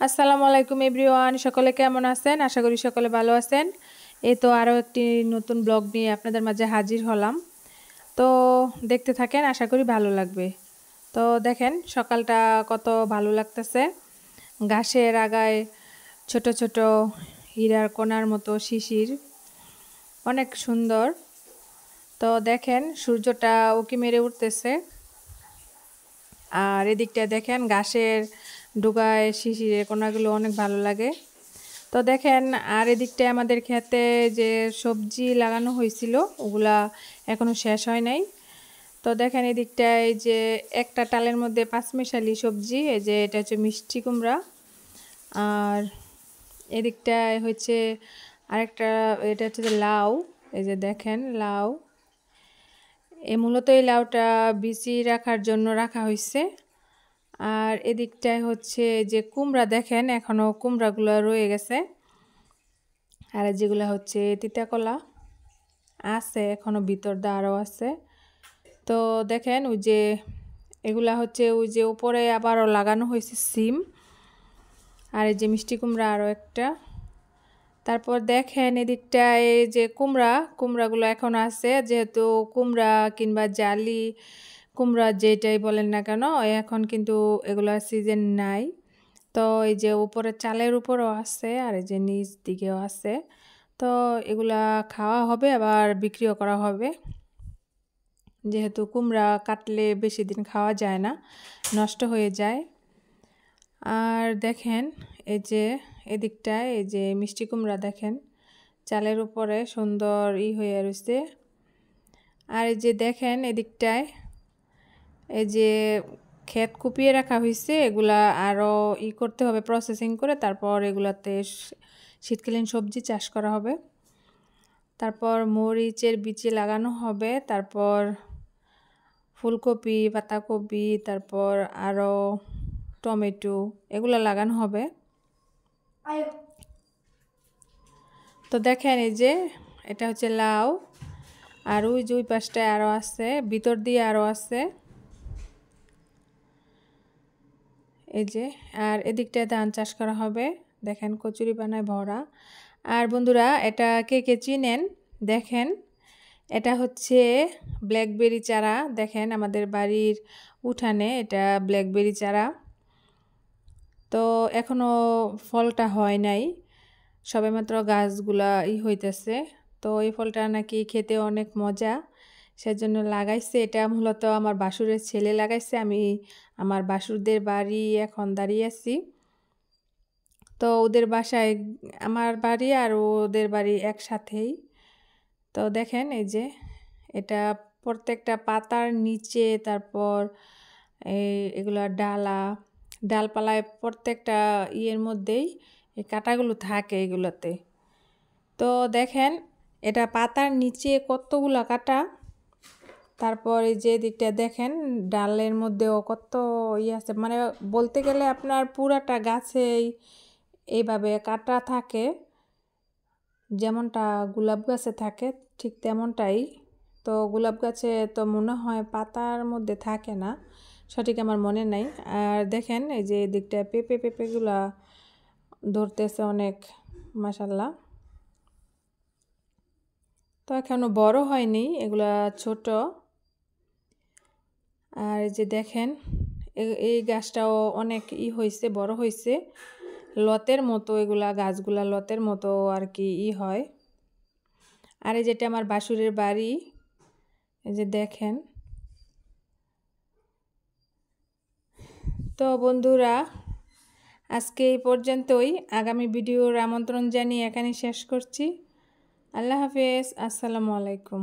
আসসালামু আলাইকুম এভরিওয়ান, সকলে কেমন আছেন? আশা করি সকলে ভালো আছেন। এই তো আরও একটি নতুন ব্লগ নিয়ে আপনাদের মাঝে হাজির হলাম। তো দেখতে থাকেন, আশা করি ভালো লাগবে। তো দেখেন সকালটা কত ভালো লাগতেছে। ঘাসের আগায় ছোট ছোট হীরার কোনার মতো শিশির, অনেক সুন্দর। তো দেখেন সূর্যটা উঁকি মেরে উঠতেছে, আর এদিকটা দেখেন ঘাসের ডুগায় শিশিরের কোনাগুলো অনেক ভালো লাগে। তো দেখেন আর এদিকটায় আমাদের ক্ষেতে যে সবজি লাগানো হয়েছিল ওগুলা এখনো শেষ হয় নাই। তো দেখেন এদিকটায় যে একটা টালের মধ্যে পাঁচমিশালি সবজি, এই যে এটা হচ্ছে মিষ্টি কুমড়া, আর এদিকটায় হচ্ছে আরেকটা, এটা হচ্ছে লাউ। এই যে দেখেন লাউ, মূলত এই লাউটা বিচি রাখার জন্য রাখা হয়েছে। আর এদিকটায় হচ্ছে যে কুমড়া, দেখেন এখনো কুমড়াগুলো রয়ে গেছে। আর যেগুলো হচ্ছে তিতা কলা আছে এখনো, ভিতর দা আরও আছে। তো দেখেন ওই যে এগুলা হচ্ছে ওই যে উপরে আবারও লাগানো হয়েছে সিম, আর এই যে মিষ্টি কুমড়া আরও একটা। তারপর দেখেন এদিকটায় যে কুমড়াগুলো এখন আছে, যেহেতু কুমড়া কিংবা জালি কুমড়া যেটাই বলেন না কেন, এখন কিন্তু এগুলার সিজন নাই। তো এই যে উপরে চালের উপরেও আছে, আর এই যে নিচ দিকেও আছে। তো এগুলা খাওয়া হবে, আবার বিক্রিও করা হবে, যেহেতু কুমড়া কাটলে বেশি দিন খাওয়া যায় না, নষ্ট হয়ে যায়। আর দেখেন এই যে এদিকটায় এই যে মিষ্টি কুমড়া, দেখেন চালের উপরে সুন্দর হয়ে রয়েছে। আর এই যে দেখেন এদিকটায় এই যে ক্ষেত কুপিয়ে রাখা হয়েছে, এগুলা আরও করতে হবে, প্রসেসিং করে তারপর এগুলাতে শীতকালীন সবজি চাষ করা হবে। তারপর মরিচের বিচি লাগানো হবে, তারপর ফুলকপি, পাতাকপি, তারপর আরও টমেটো, এগুলো লাগানো হবে। তো দেখেন এই যে এটা হচ্ছে লাউ, আর ওই যে ওই পাশটায় আরও আছে, ভিতর দিয়ে আরও আছে এই যে। আর এদিকটায় ধান চাষ করা হবে, দেখেন কচুরি পানায় ভরা। আর বন্ধুরা এটা কে কে চিনেন, দেখেন এটা হচ্ছে ব্ল্যাকবেরি চারা। দেখেন আমাদের বাড়ির উঠানে এটা ব্ল্যাকবেরি চারা। তো এখনো ফলটা হয় নাই, সবেমাত্র গাছগুলা হইতেছে। তো এই ফলটা নাকি খেতে অনেক মজা, সেজন্য লাগাইছে। এটা মূলত আমার বাসুরের ছেলে লাগাইছে, আমি আমার বাসুরদের বাড়ি এখন দাঁড়িয়ে আছি। তো ওদের বাসায় আমার বাড়ি আর ওদের বাড়ি একসাথেই। তো দেখেন এই যে এটা প্রত্যেকটা পাতার নিচে, তারপর এগুলা ডালপালায় প্রত্যেকটা মধ্যেই এই কাঁটাগুলো থাকে এগুলোতে। তো দেখেন এটা পাতার নিচে কতগুলো কাঁটা, তারপর এই যে দিকটা দেখেন ডালের মধ্যেও কত আছে, মানে বলতে গেলে আপনার পুরাটা গাছেই এইভাবে কাঁটা থাকে, যেমনটা গোলাপ গাছে থাকে ঠিক তেমনটাই। তো গোলাপ গাছে তো মনে হয় পাতার মধ্যে থাকে না, সঠিক আমার মনে নাই। আর দেখেন এই যে দিকটা পেঁপেগুলা ধরতেছে অনেক, মাশাল্লাহ। তো এখনো বড় হয়নি, এগুলা ছোট। আর এই যে দেখেন এই গাছটাও অনেক হয়েছে, বড় হয়েছে, লতের মতো, এগুলা গাছগুলা লতের মতো আর কি হয়। আর এই যেটা আমার বাসুরের বাড়ি, এই যে দেখেন। তো বন্ধুরা আজকে এই পর্যন্তই, আগামী ভিডিওর আমন্ত্রণ জানিয়ে এখানে শেষ করছি। আল্লাহ হাফেজ, আসসালামু আলাইকুম।